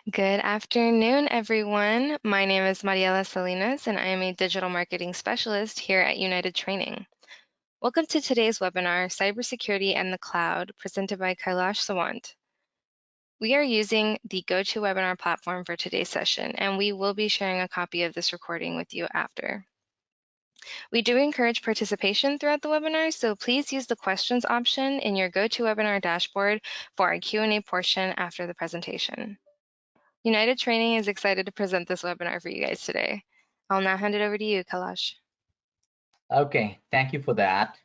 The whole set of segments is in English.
Good afternoon, everyone. My name is Mariela Salinas, and I am a digital marketing specialist here at United Training. Welcome to today's webinar, Cybersecurity and the Cloud, presented by Kailash Sawant. We are using the GoToWebinar platform for today's session, and we will be sharing a copy of this recording with you after. We do encourage participation throughout the webinar, so please use the questions option in your GoToWebinar dashboard for our Q&A portion after the presentation. United Training is excited to present this webinar for you guys today. I'll now hand it over to you, Kailash. Okay, thank you for that.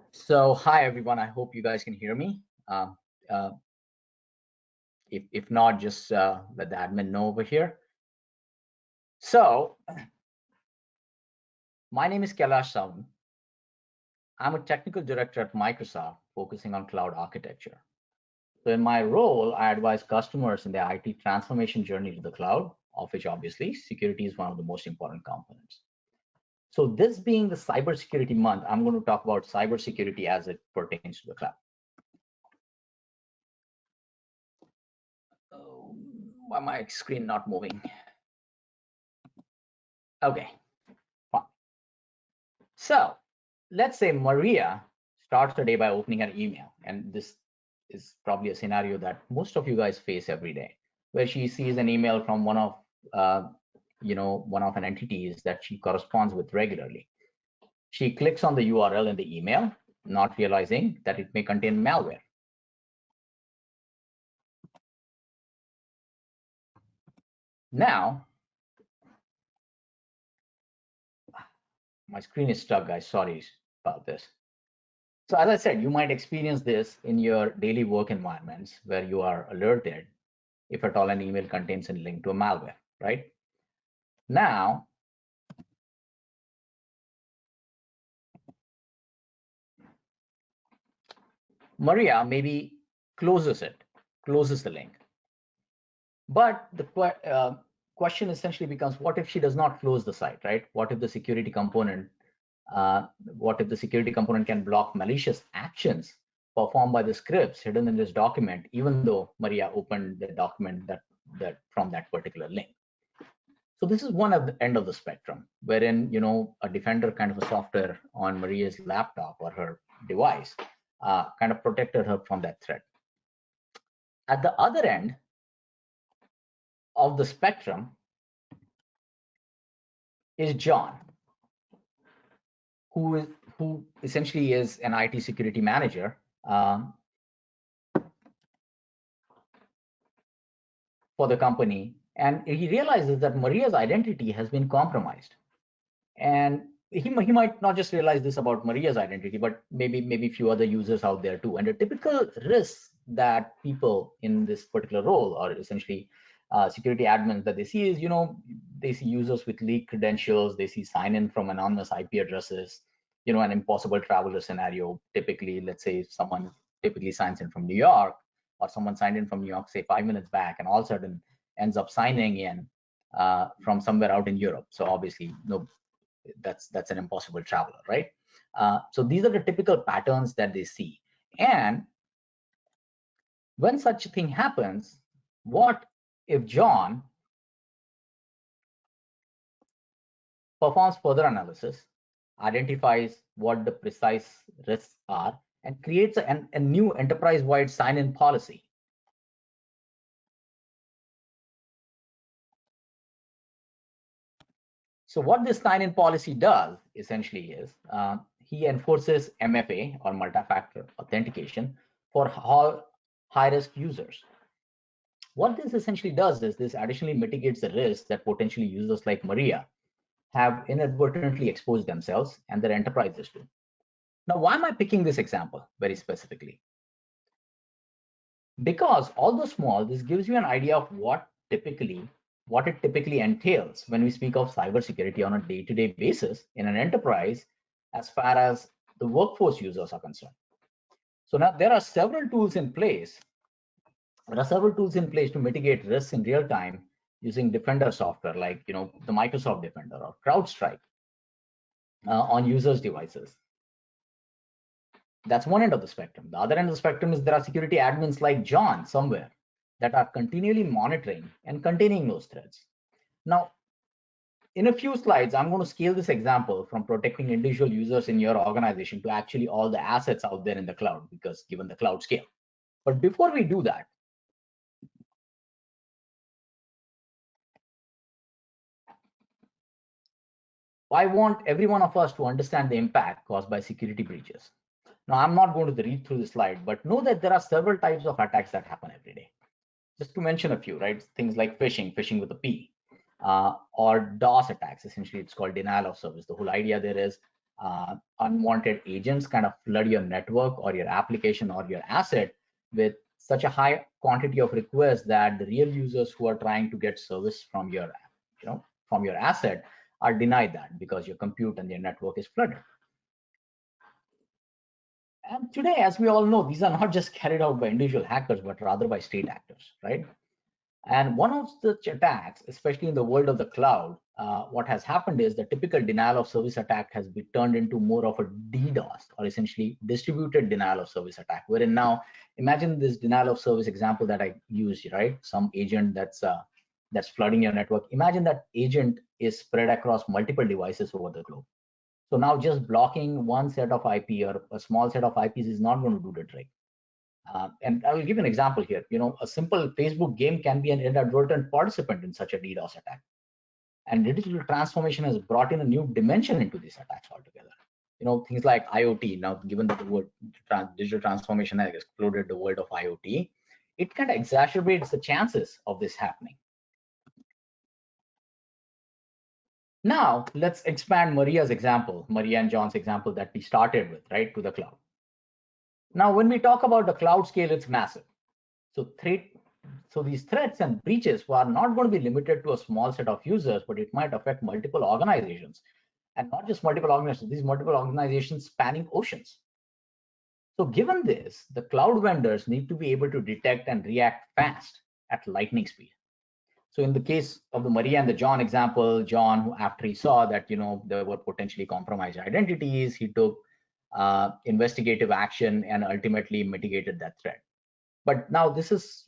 So, hi everyone. I hope you guys can hear me. If not, just let the admin know over here. So, my name is Kailash Sawant. I'm a technical director at Microsoft, focusing on cloud architecture. So, in my role, I advise customers in their IT transformation journey to the cloud, of which obviously security is one of the most important components. So, this being the Cybersecurity month, I'm going to talk about cybersecurity as it pertains to the cloud. Why my screen not moving? Okay, fine. So let's say Maria starts the day by opening an email, and this is probably a scenario that most of you guys face every day, where she sees an email from one of an entities that she corresponds with regularly. She clicks on the URL in the email, not realizing that it may contain malware. Now, my screen is stuck, guys. Sorry about this. So as I said, you might experience this in your daily work environments where you are alerted if at all an email contains a link to a malware, right? Now, Maria maybe closes the link. But the question essentially becomes, what if she does not close the site, right? What if the security component can block malicious actions performed by the scripts hidden in this document, even though Maria opened the document that from that particular link? So this is one at the end of the spectrum, wherein a defender kind of a software on Maria's laptop or her device kind of protected her from that threat. At the other end of the spectrum is John, who essentially is an IT security manager for the company, and he realizes that Maria's identity has been compromised. And he might not just realize this about Maria's identity, but maybe a few other users out there too. And the typical risks that people in this particular role, or essentially security admins, that they see is, they see users with leaked credentials, they see sign-in from anonymous IP addresses, an impossible traveler scenario. Typically, let's say someone typically signs in from New York, or someone signed in from New York, say 5 minutes back, and all of a sudden ends up signing in from somewhere out in Europe. So obviously, that's an impossible traveler, right? So these are the typical patterns that they see. And when such a thing happens, what if John performs further analysis, identifies what the precise risks are, and creates a new enterprise-wide sign-in policy? So what this sign-in policy does essentially is he enforces MFA, or multi-factor authentication, for high-risk users. What this essentially does is this additionally mitigates the risk that potentially users like Maria have inadvertently exposed themselves and their enterprises to. Now, why am I picking this example very specifically? Because although small, this gives you an idea of what it typically entails when we speak of cybersecurity on a day-to-day basis in an enterprise, as far as the workforce users are concerned. So now there are several tools in place. To mitigate risks in real time using Defender software, like the Microsoft Defender or CrowdStrike on users' devices. That's one end of the spectrum. The other end of the spectrum is there are security admins like John somewhere that are continually monitoring and containing those threats. Now, in a few slides, I'm going to scale this example from protecting individual users in your organization to actually all the assets out there in the cloud, because given the cloud scale. But before we do that, I want every one of us to understand the impact caused by security breaches. Now, I'm not going to read through the slide, but know that there are several types of attacks that happen every day. Just to mention a few, right? Things like phishing with a P, or DOS attacks. Essentially, it's called denial of service. The whole idea there is unwanted agents kind of flood your network or your application or your asset with such a high quantity of requests that the real users who are trying to get service from your, from your asset are denied that because your compute and your network is flooded. And today, as we all know, these are not just carried out by individual hackers, but rather by state actors, right? And one of the attacks, especially in the world of the cloud, what has happened is the typical denial of service attack has been turned into more of a DDoS, or essentially distributed denial of service attack. Wherein now, imagine this denial of service example that I used, right? Some agent that's flooding your network. Imagine that agent is spread across multiple devices over the globe. So now just blocking one set of IP or a small set of IPs is not going to do the trick. And I will give an example here. A simple Facebook game can be an inadvertent participant in such a DDoS attack. And digital transformation has brought in a new dimension into these attacks altogether. Things like IoT. Now, given that the word digital transformation has exploded the world of IoT, it kind of exacerbates the chances of this happening. Now, let's expand Maria's example, Maria and John's example that we started with, right, to the cloud. Now, when we talk about the cloud scale, it's massive. So these threats and breaches are not going to be limited to a small set of users, but it might affect multiple organizations, and not just multiple organizations, these multiple organizations spanning oceans. So given this, the cloud vendors need to be able to detect and react fast at lightning speed. So in the case of the Maria and the John example, John, who after he saw that there were potentially compromised identities, he took investigative action and ultimately mitigated that threat. But now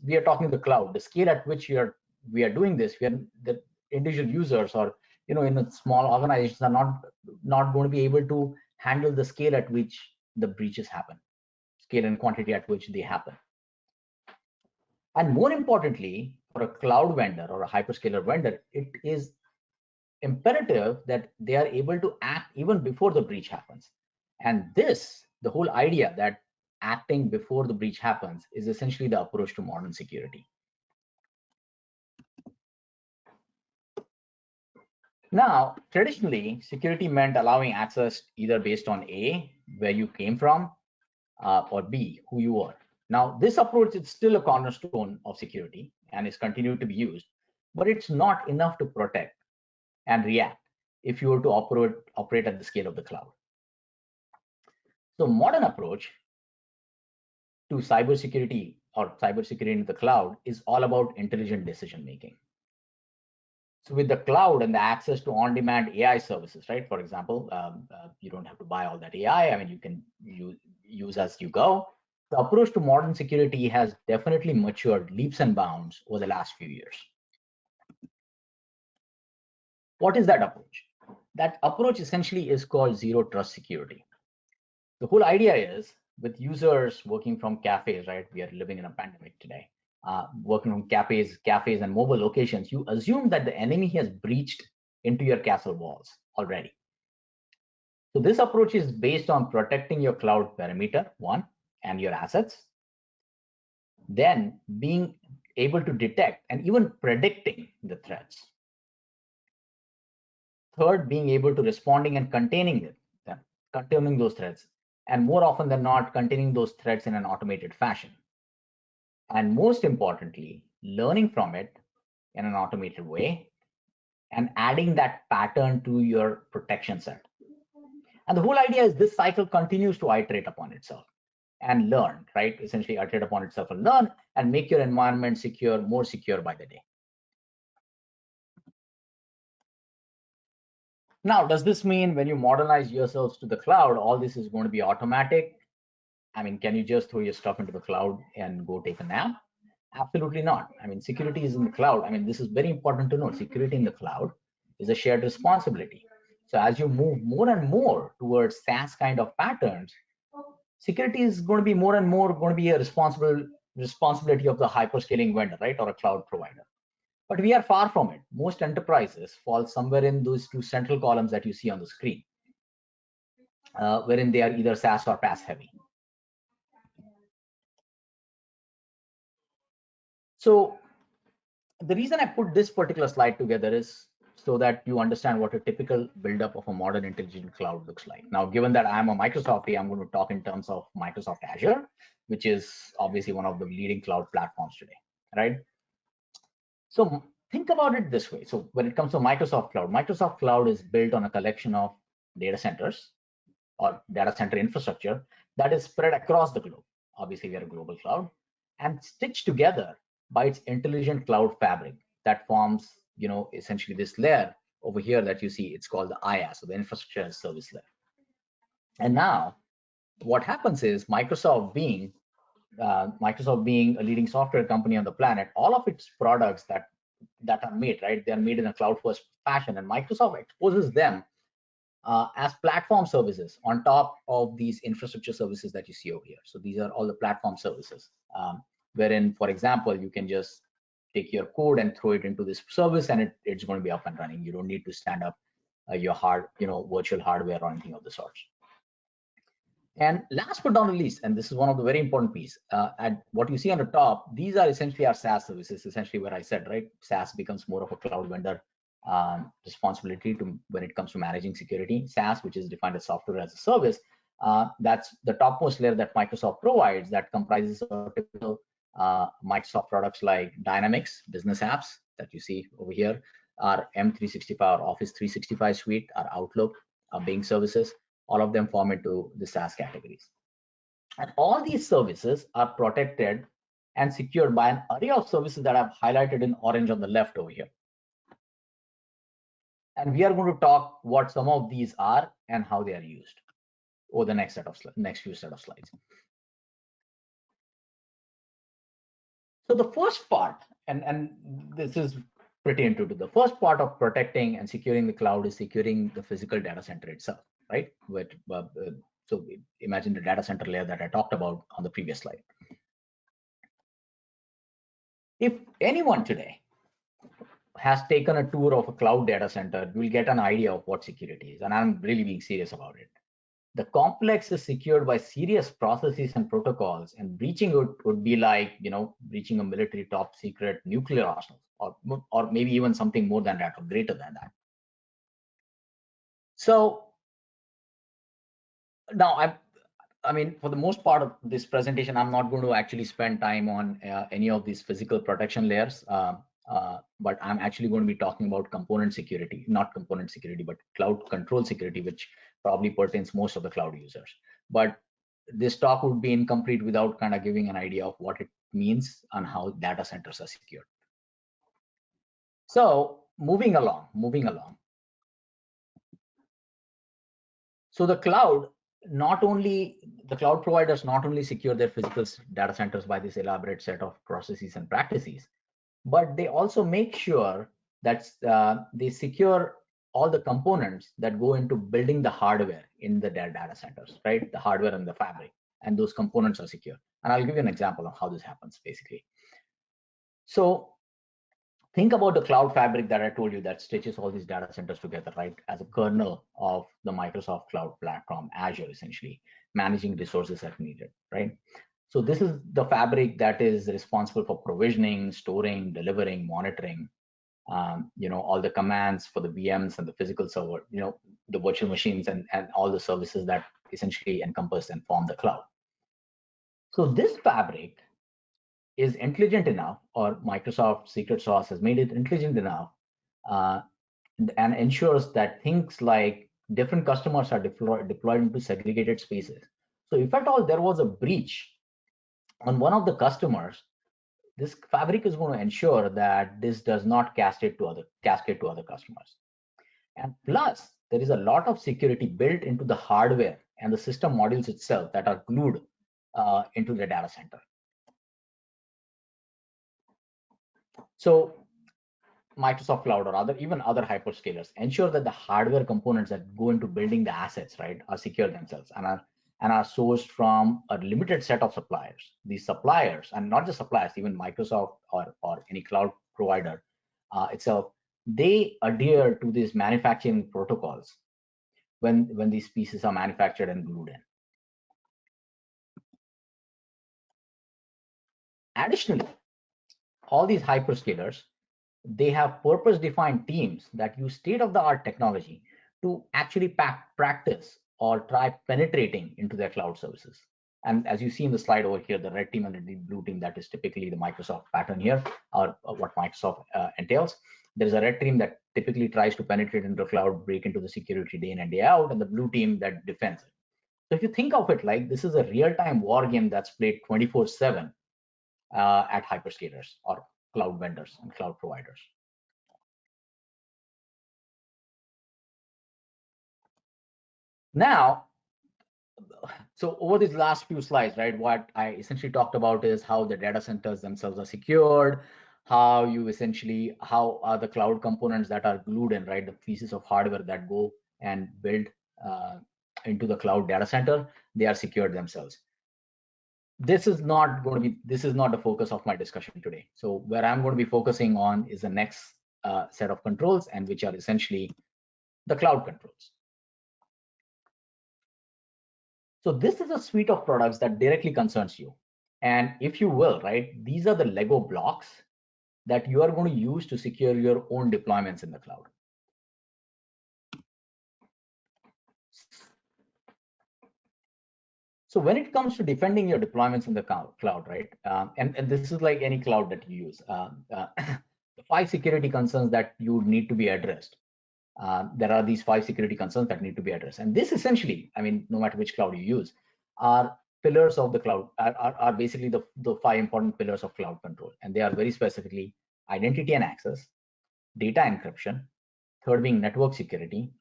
we are talking the cloud, the scale at which we are doing this. The individual users or in a small organizations are not going to be able to handle the scale at which the breaches happen, scale and quantity at which they happen. And more importantly, for a cloud vendor or a hyperscaler vendor, it is imperative that they are able to act even before the breach happens. And the whole idea that acting before the breach happens is essentially the approach to modern security. Now, traditionally, security meant allowing access either based on A, where you came from, or B, who you are. Now, this approach is still a cornerstone of security and is continued to be used, but it's not enough to protect and react if you were to operate at the scale of the cloud. So modern approach to cybersecurity or cybersecurity in the cloud is all about intelligent decision making. So with the cloud and the access to on-demand AI services, right? For example, you don't have to buy all that AI. I mean, you can use as you go. The approach to modern security has definitely matured leaps and bounds over the last few years. What is that approach? That approach essentially is called zero trust security. The whole idea is with users working from cafes, right? We are living in a pandemic today. Working from cafes and mobile locations, you assume that the enemy has breached into your castle walls already. So this approach is based on protecting your cloud perimeter, one, and your assets. Then being able to detect and even predicting the threats. Third, being able to responding and containing them, containing those threats, and more often than not, containing those threats in an automated fashion. And most importantly, learning from it in an automated way and adding that pattern to your protection set. And the whole idea is this cycle continues to iterate upon itself and learn, right? Essentially iterate upon itself and learn and make your environment secure, more secure by the day. Now, does this mean when you modernize yourselves to the cloud, all this is going to be automatic? I mean, can you just throw your stuff into the cloud and go take a nap? Absolutely not. I mean, security is in the cloud. I mean, this is very important to know. Security in the cloud is a shared responsibility. So as you move more and more towards SaaS kind of patterns, security is going to be more and more going to be a responsibility of the hyperscaling vendor, right, or a cloud provider. But we are far from it. Most enterprises fall somewhere in those two central columns that you see on the screen, wherein they are either SaaS or PaaS heavy. So the reason I put this particular slide together is so that you understand what a typical buildup of a modern intelligent cloud looks like. Now, given that I'm a Microsoftie, I'm going to talk in terms of Microsoft Azure, which is obviously one of the leading cloud platforms today, right? So think about it this way. So when it comes to Microsoft Cloud is built on a collection of data centers or data center infrastructure that is spread across the globe. Obviously, we are a global cloud, and stitched together by its intelligent cloud fabric that forms, essentially this layer over here that you see. It's called the IaaS, so the infrastructure as service layer. And now, what happens is Microsoft being a leading software company on the planet, all of its products that are made, right, they're made in a cloud first fashion, and Microsoft exposes them as platform services on top of these infrastructure services that you see over here. So these are all the platform services, wherein, for example, you can just take your code and throw it into this service, and it's going to be up and running. You don't need to stand up your virtual hardware or anything of the sorts. And last but not the least, and this is one of the very important piece, and what you see on the top, these are essentially our SaaS services. Essentially, what I said, right? SaaS becomes more of a cloud vendor responsibility when it comes to managing security. SaaS, which is defined as software as a service, that's the topmost layer that Microsoft provides. That comprises of typical Microsoft products like Dynamics, business apps that you see over here, our M365, our Office 365 suite, our Outlook, our Bing services. All of them form into the SaaS categories. And all these services are protected and secured by an array of services that I've highlighted in orange on the left over here. And we are going to talk what some of these are and how they are used over the next few set of slides. So the first part, and this is pretty intuitive, the first part of protecting and securing the cloud is securing the physical data center itself, right? So imagine the data center layer that I talked about on the previous slide. If anyone today has taken a tour of a cloud data center, you'll get an idea of what security is, and I'm really being serious about it. The complex is secured by serious processes and protocols, and breaching it would be like, breaching a military top secret nuclear arsenal, or maybe even something more than that or greater than that. So now I mean, for the most part of this presentation, I'm not going to actually spend time on any of these physical protection layers, but I'm actually going to be talking about component security, not component security, but cloud control security, which probably pertains most of the cloud users. But this talk would be incomplete without kind of giving an idea of what it means and how data centers are secured. So moving along. So the cloud providers not only secure their physical data centers by this elaborate set of processes and practices, but they also make sure that they secure all the components that go into building the hardware in the data centers, right? The hardware and the fabric, and those components are secure. And I'll give you an example of how this happens basically. So think about the cloud fabric that I told you that stitches all these data centers together, right? As a kernel of the Microsoft cloud platform, Azure, essentially managing resources as needed, right? So this is the fabric that is responsible for provisioning, storing, delivering, monitoring, all the commands for the VMs and the physical server, the virtual machines and all the services that essentially encompass and form the cloud. So this fabric is intelligent enough, or Microsoft secret sauce has made it intelligent enough, uh, and ensures that things like different customers are deployed into segregated spaces. So if at all there was a breach on one of the customers, this fabric is going to ensure that this does not cascade to other customers. And plus, there is a lot of security built into the hardware and the system modules itself that are glued into the data center. So Microsoft Cloud or even other hyperscalers ensure that the hardware components that go into building the assets, right, are secure themselves and are sourced from a limited set of suppliers. These suppliers, and not just suppliers, even Microsoft or any cloud provider itself, they adhere to these manufacturing protocols when these pieces are manufactured and glued in. Additionally, all these hyperscalers, they have purpose-defined teams that use state-of-the-art technology to actually practice or try penetrating into their cloud services. And as you see in the slide over here, the red team and the blue team, that is typically the Microsoft pattern here, or what Microsoft entails. There's a red team that typically tries to penetrate into the cloud, break into the security day in and day out, and the blue team that defends it. So if you think of it like this is a real-time war game that's played 24/7 at hyperscalers or cloud vendors and cloud providers. Now, so over these last few slides, right, what I essentially talked about is how the data centers themselves are secured, how are the cloud components that are glued in, right, the pieces of hardware that go and build uh, into the cloud data center, they are secured themselves. This is not the focus of my discussion today. So where I'm going to be focusing on is the next set of controls, and which are essentially the cloud controls. So this is a suite of products that directly concerns you. And if you will, right, these are the Lego blocks that you are going to use to secure your own deployments in the cloud. So when it comes to defending your deployments in the cloud, right, and this is like any cloud that you use, the 5 security concerns that you need to be addressed. There are these 5 security concerns that need to be addressed. And this essentially, I mean, no matter which cloud you use, are pillars of the cloud, are basically the 5 important pillars of cloud control. And they are very specifically identity and access, data encryption, third being network security,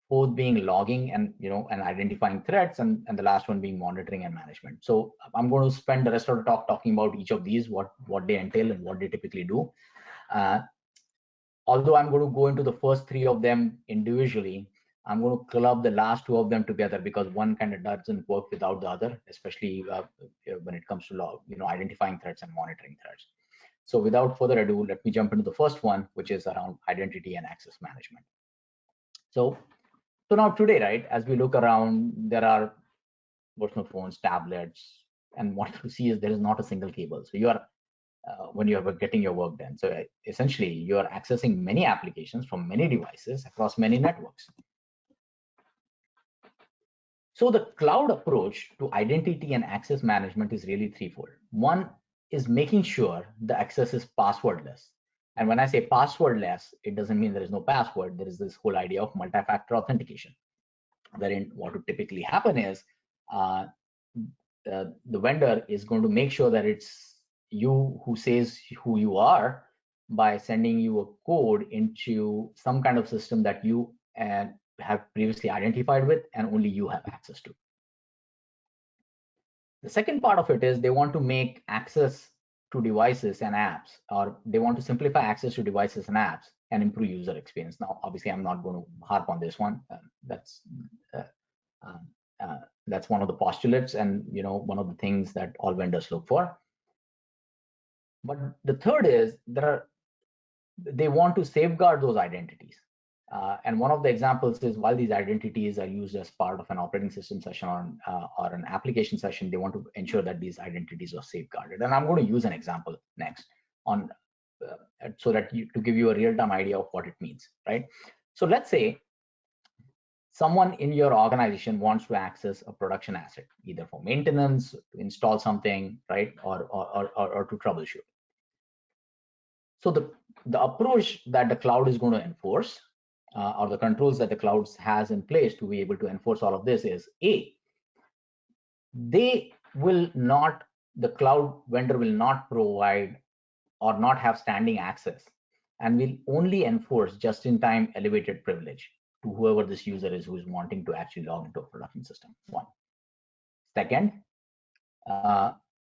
fourth being logging and identifying threats, and the last one being monitoring and management. So I'm going to spend the rest of the talk talking about each of these, what they entail and what they typically do. Although I'm going to go into the first 3 of them individually, I'm going to club the last 2 of them together because one kind of doesn't work without the other, especially when it comes to identifying threats and monitoring threats. So without further ado, let me jump into the first one, which is around identity and access management. So now today, right, as we look around, there are personal phones, tablets, and what you see is there is not a single cable. So you are when you are getting your work done. So essentially, you are accessing many applications from many devices across many networks. So the cloud approach to identity and access management is really threefold. One is making sure the access is passwordless. And when I say passwordless, it doesn't mean there is no password. There is this whole idea of multi-factor authentication, wherein what would typically happen is uh, the vendor is going to make sure that it's you who says who you are by sending you a code into some kind of system that you have previously identified with and only you have access to. The second part of it is they want to make access to devices and apps, or they want to simplify access to devices and apps and improve user experience. Now, obviously, I'm not going to harp on this one. Uh, um, that's one of the postulates, and one of the things that all vendors look for. But the third is they want to safeguard those identities. And one of the examples is while these identities are used as part of an operating system session or an application session, they want to ensure that these identities are safeguarded. And I'm going to use an example next on so that to give you a real-time idea of what it means, right? So let's say someone in your organization wants to access a production asset, either for maintenance, to install something, right, or to troubleshoot. So the approach that the cloud is going to enforce, or the controls that the cloud has in place to be able to enforce all of this is they will not, the cloud vendor will not provide or not have standing access, and will only enforce just-in-time elevated privilege to whoever this user is who is wanting to actually log into a production system. One. Second,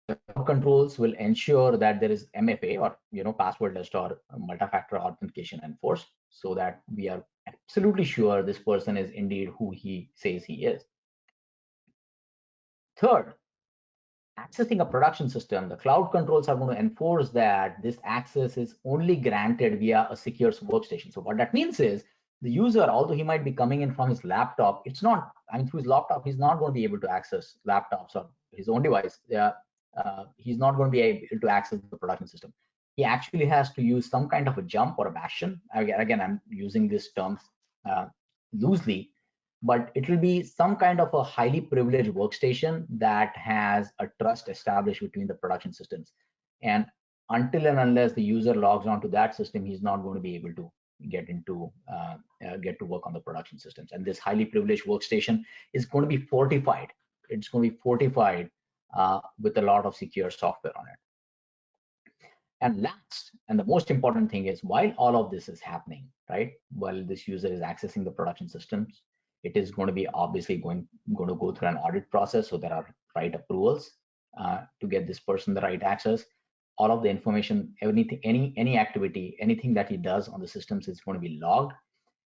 cloud controls will ensure that there is MFA, or passwordless or multi-factor authentication enforced, so that we are absolutely sure this person is indeed who he says he is. Third, accessing a production system, the cloud controls are going to enforce that this access is only granted via a secure workstation. So what that means is the user, although he might be coming in from his laptop, it's not, through his laptop, he's not going to be able to access laptops or his own device. He's not going to be able to access the production system. He actually has to use some kind of a jump or a bastion. Again, I'm using this term loosely, but it will be some kind of a highly privileged workstation that has a trust established between the production systems. And until and unless the user logs onto that system, he's not going to be able to get to work on the production systems. And this highly privileged workstation is going to be fortified. It's going to be fortified with a lot of secure software on it. And last, and the most important thing is, while all of this is happening, right, while this user is accessing the production systems, it is going to be obviously going to go through an audit process. So there are right approvals to get this person the right access. All of the information, anything, any activity, anything that he does on the systems is going to be logged,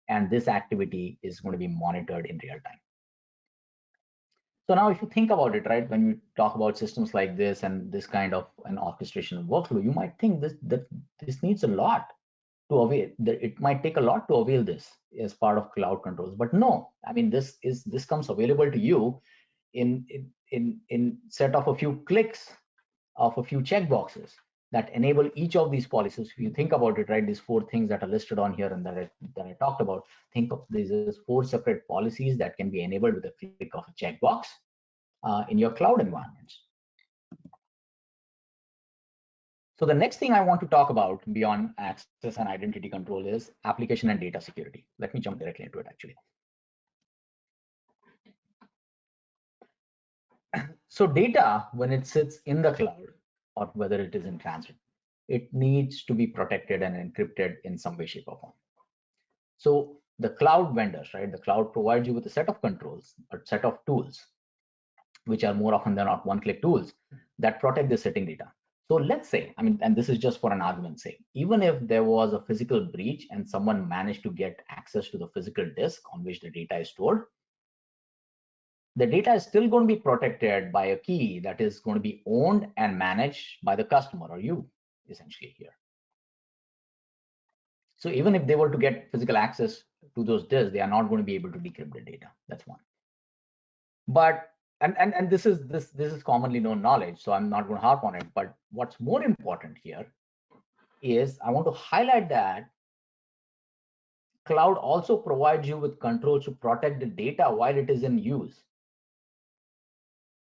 and this activity is going to be monitored in real time. So now if you think about it, right, when we talk about systems like this and this kind of an orchestration workflow, you might think this needs a lot to avail. It might take a lot to avail this as part of cloud controls. But no, this comes available to you in set of a few clicks of a few checkboxes that enable each of these policies. If you think about it, right, these 4 things that are listed on here and that I talked about, think of these as 4 separate policies that can be enabled with a click of a checkbox in your cloud environments. So the next thing I want to talk about beyond access and identity control is application and data security. Let me jump directly into it, actually. So data, when it sits in the cloud or whether it is in transit, it needs to be protected and encrypted in some way, shape, or form. So the cloud vendors, right, the cloud provides you with a set of controls, a set of tools, which are more often than not one-click tools that protect the sitting data. So let's say, and this is just for an argument's sake, even if there was a physical breach and someone managed to get access to the physical disk on which the data is stored, the data is still going to be protected by a key that is going to be owned and managed by the customer, or you, essentially here. So even if they were to get physical access to those disks, they are not going to be able to decrypt the data. That's one. But and this is commonly known knowledge, so I'm not going to harp on it. But what's more important here is I want to highlight that cloud also provides you with controls to protect the data while it is in use.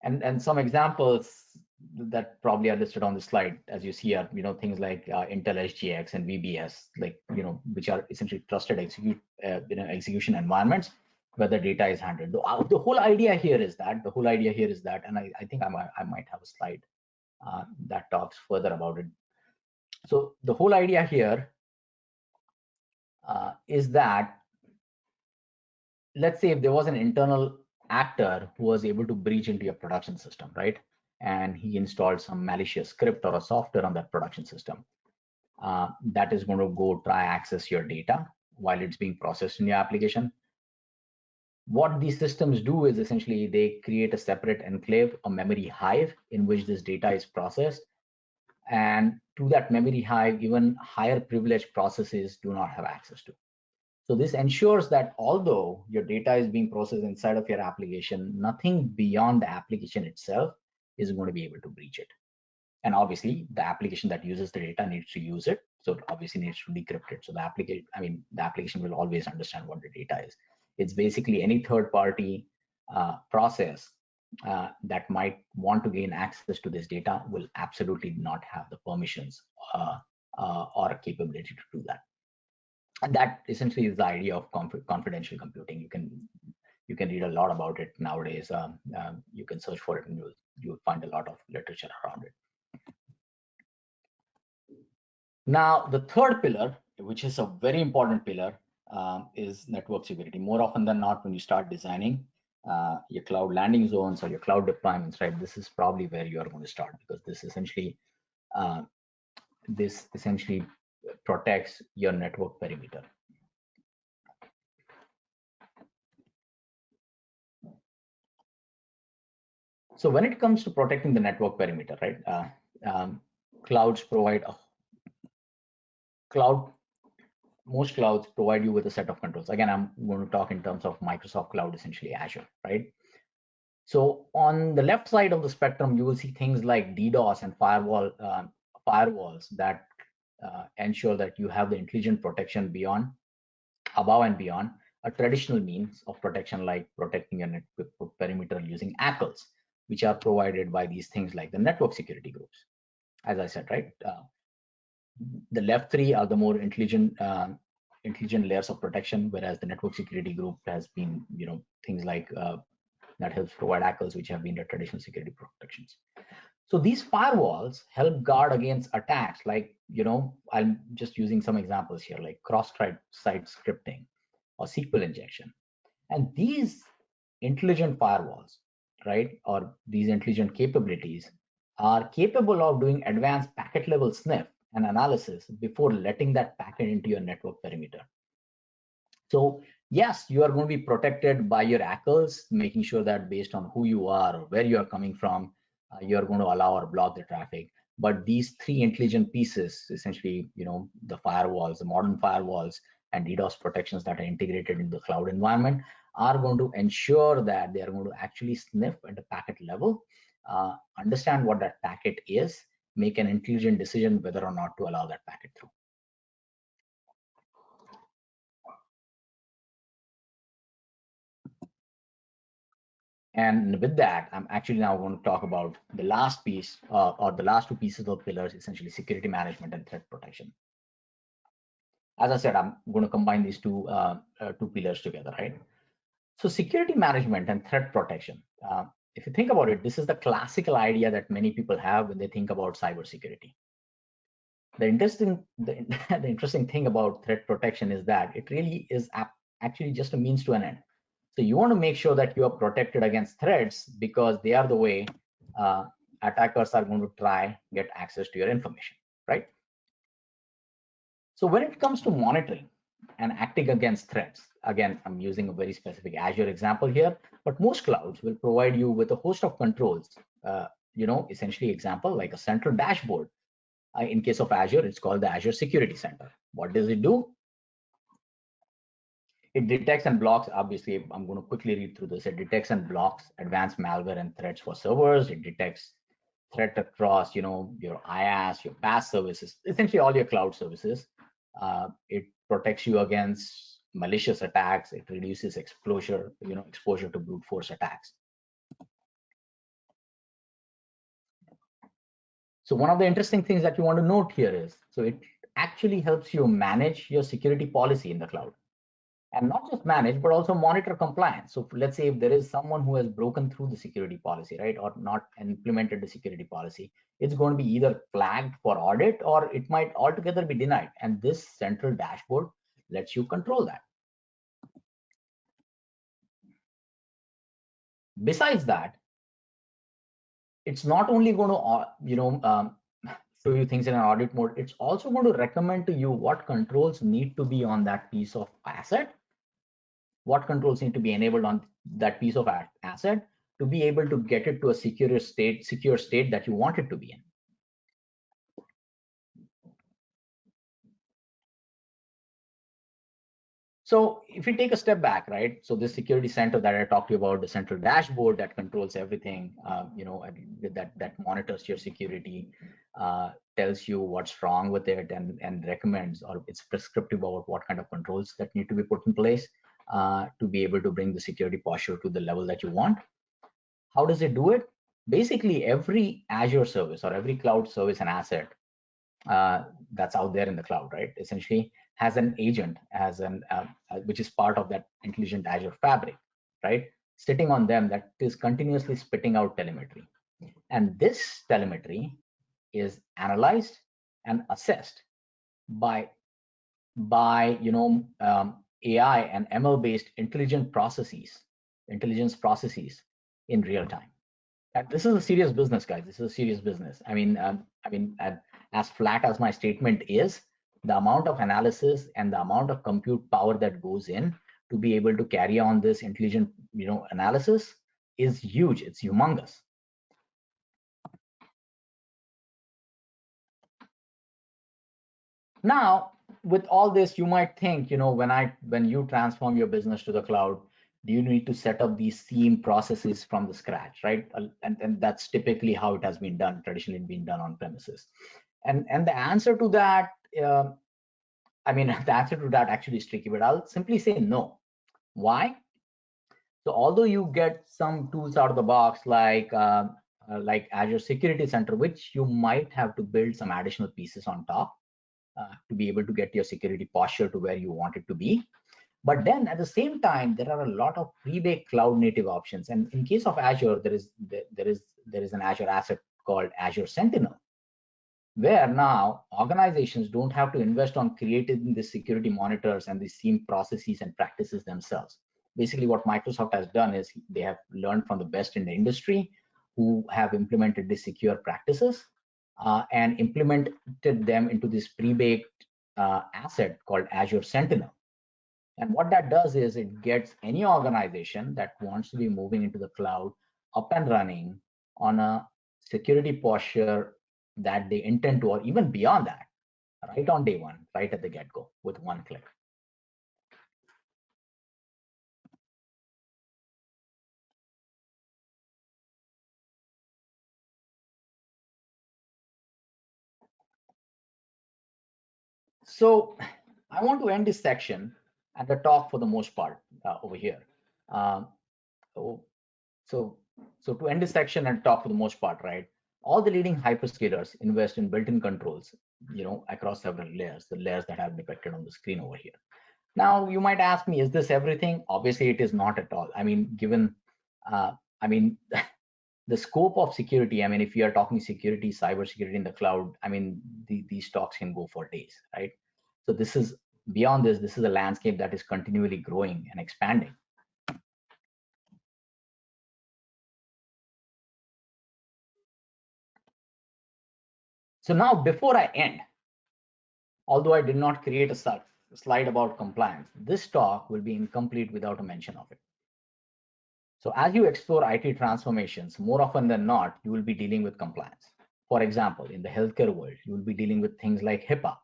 And some examples that probably are listed on the slide, as you see, are things like Intel SGX and VBS, like which are essentially trusted execution environments where the data is handled. The whole idea here is that, and I think I might have a slide that talks further about it. So the whole idea here is that, let's say if there was an internal actor who was able to breach into your production system, right? And he installed some malicious script or a software on that production system that is going to go try access your data while it's being processed in your application. What these systems do is essentially they create a separate enclave, a memory hive in which this data is processed. And to that memory hive, even higher privileged processes do not have access to. So this ensures that although your data is being processed inside of your application, nothing beyond the application itself is going to be able to breach it. And obviously, the application that uses the data needs to use it, so it obviously needs to decrypt it. So the application will always understand what the data is. It's basically any third-party process that might want to gain access to this data will absolutely not have the permissions or capability to do that. And that essentially is the idea of confidential computing. You can read a lot about it nowadays. You can search for it and you'll find a lot of literature around it. Now, the third pillar, which is a very important pillar, is network security. More often than not, when you start designing your cloud landing zones or your cloud deployments, right? This is probably where you are going to start, because uh, this essentially protects your network perimeter. So when it comes to protecting the network perimeter, right? Clouds provide a cloud. Most clouds provide you with a set of controls. Again, I'm going to talk in terms of Microsoft Cloud, essentially Azure, right? So on the left side of the spectrum, you will see things like DDoS and firewalls that ensure that you have the intelligent protection above and beyond a traditional means of protection, like protecting your network perimeter using ACLs, which are provided by these things like the network security groups. As I said, right, the left three are the more intelligent layers of protection, whereas the network security group has been, things like that helps provide ACLs, which have been the traditional security protections. So these firewalls help guard against attacks like, I'm just using some examples here, like cross-site scripting or SQL injection. And these intelligent firewalls, right, or these intelligent capabilities are capable of doing advanced packet level sniff and analysis before letting that packet into your network perimeter. So yes, you are going to be protected by your ACLs, making sure that based on who you are or where you are coming from, you are going to allow or block the traffic. But these three intelligent pieces, essentially, the firewalls, the modern firewalls, and DDoS protections that are integrated in the cloud environment, are going to ensure that they are going to actually sniff at the packet level, understand what that packet is, make an intelligent decision whether or not to allow that packet through. And with that, I'm actually now going to talk about the last piece, or the last two pieces of pillars, essentially security management and threat protection. As I said, I'm going to combine these two pillars together, right? So security management and threat protection. If you think about it, this is the classical idea that many people have when they think about cybersecurity. The interesting thing about threat protection is that it really is actually just a means to an end. So you want to make sure that you are protected against threats, because they are the way attackers are going to try get access to your information, right? So when it comes to monitoring and acting against threats, again, I'm using a very specific Azure example here, but most clouds will provide you with a host of controls. Essentially example like a central dashboard. In case of Azure, it's called the Azure Security Center. What does it do? It detects and blocks, obviously, I'm going to quickly read through this. It detects and blocks advanced malware and threats for servers. It detects threat across, your IaaS, your PaaS services, essentially all your cloud services. It protects you against malicious attacks. It reduces exposure to brute force attacks. So one of the interesting things that you want to note here is, so it actually helps you manage your security policy in the cloud. And not just manage, but also monitor compliance. So let's say if there is someone who has broken through the security policy, right, or not implemented the security policy, it's going to be either flagged for audit, or it might altogether be denied. And this central dashboard lets you control that. Besides that, it's not only going to, show you things in an audit mode, it's also going to recommend to you what controls need to be on that piece of asset, what controls need to be enabled on that piece of asset to be able to get it to a secure state that you want it to be in. So if you take a step back, right? So this security center that I talked to you about, the central dashboard that controls everything, that monitors your security, tells you what's wrong with it, and recommends, or it's prescriptive about what kind of controls that need to be put in place to be able to bring the security posture to the level that you want. How does it do it? Basically, every Azure service or every cloud service and asset that's out there in the cloud, right, essentially has an agent, which is part of that intelligent Azure fabric, right, sitting on them, that is continuously spitting out telemetry. And this telemetry is analyzed and assessed by AI and ML based intelligent processes intelligence processes in real time. And this is a serious business, guys. This is a serious business. As flat as my statement is, the amount of analysis and the amount of compute power that goes in to be able to carry on this intelligent, analysis is huge. It's humongous. Now, with all this, you might think, when you transform your business to the cloud, do you need to set up these theme processes from the scratch, right? And that's typically how it has been done, traditionally been done on premises. And the answer to that, the answer to that actually is tricky, but I'll simply say no. Why? So although you get some tools out of the box like Azure Security Center, which you might have to build some additional pieces on top, to be able to get your security posture to where you want it to be. But then at the same time, there are a lot of pre-baked cloud native options. And in case of Azure, there is an Azure asset called Azure Sentinel, where now organizations don't have to invest on creating the security monitors and the SIEM processes and practices themselves. Basically, what Microsoft has done is they have learned from the best in the industry who have implemented these secure practices and implemented them into this pre-baked asset called Azure Sentinel. And what that does is it gets any organization that wants to be moving into the cloud up and running on a security posture that they intend to, or even beyond that, right on day one, right at the get-go with one click. So I want to end this section and the talk for the most part over here. Um, oh, so, so to end this section and talk for the most part, right? All the leading hyperscalers invest in built-in controls, across several layers, the layers that have depicted on the screen over here. Now, you might ask me, is this everything? Obviously, it is not at all. Given, uh, I mean, the scope of security, if you are talking security, cybersecurity in the cloud, these talks can go for days, right? So this is beyond this. This is a landscape that is continually growing and expanding. So now, before I end, although I did not create a slide about compliance, this talk will be incomplete without a mention of it. So as you explore IT transformations, more often than not, you will be dealing with compliance. For example, in the healthcare world, you will be dealing with things like HIPAA,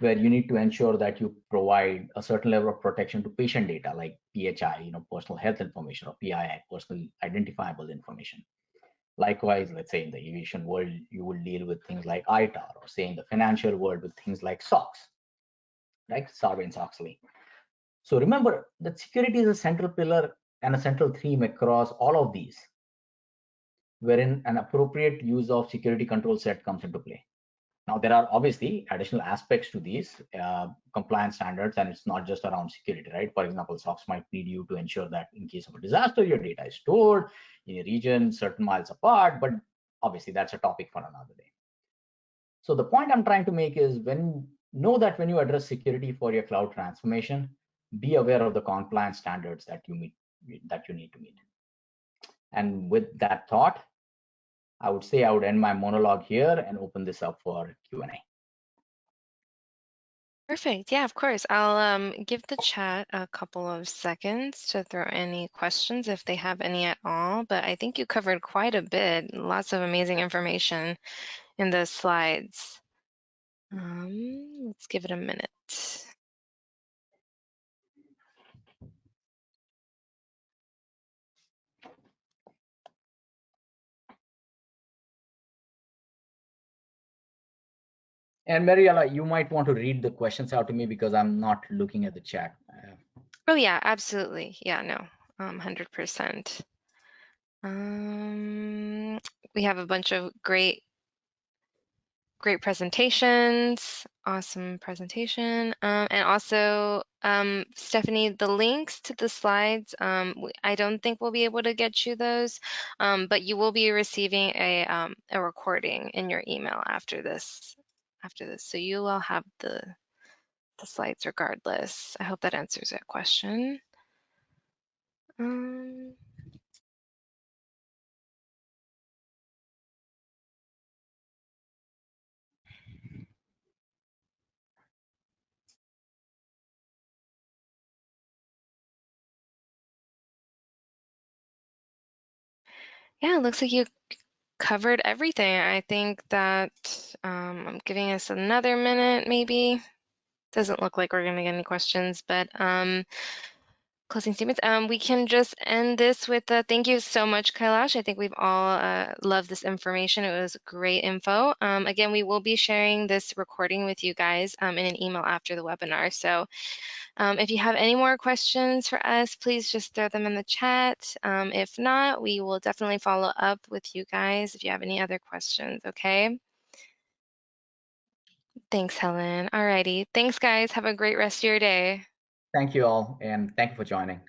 where you need to ensure that you provide a certain level of protection to patient data like PHI, personal health information, or PII, personal identifiable information. Likewise, let's say in the aviation world, you will deal with things like ITAR, or say in the financial world with things like SOX, right? Sarbanes-Oxley. So remember that security is a central pillar and a central theme across all of these, wherein an appropriate use of security control set comes into play. Now, there are obviously additional aspects to these compliance standards, and it's not just around security, right? For example, SOX might need you to ensure that in case of a disaster, your data is stored in a region certain miles apart, but obviously that's a topic for another day. So the point I'm trying to make is know that when you address security for your cloud transformation, be aware of the compliance standards that you need to meet. And with that thought, I would say I would end my monologue here and open this up for Q&A. Perfect. Yeah, of course. I'll give the chat a couple of seconds to throw any questions if they have any at all. But I think you covered quite a bit, lots of amazing information in those slides. Let's give it a minute. And Mariella, you might want to read the questions out to me because I'm not looking at the chat. Oh yeah, absolutely. Yeah, no, 100%. We have a bunch of great presentations. Awesome presentation. And also, Stephanie, the links to the slides, I don't think we'll be able to get you those, but you will be receiving a recording in your email after this. So you will have the slides regardless. I hope that answers that question. Um, yeah, it looks like you covered everything. I think that I'm giving us another minute, maybe. Doesn't look like we're going to get any questions, but closing statements. We can just end this with thank you so much, Kailash. I think we've all loved this information. It was great info. Again, we will be sharing this recording with you guys in an email after the webinar. So if you have any more questions for us, please just throw them in the chat. If not, we will definitely follow up with you guys if you have any other questions, okay? Thanks, Helen. Alrighty. Thanks, guys. Have a great rest of your day. Thank you all, and thank you for joining.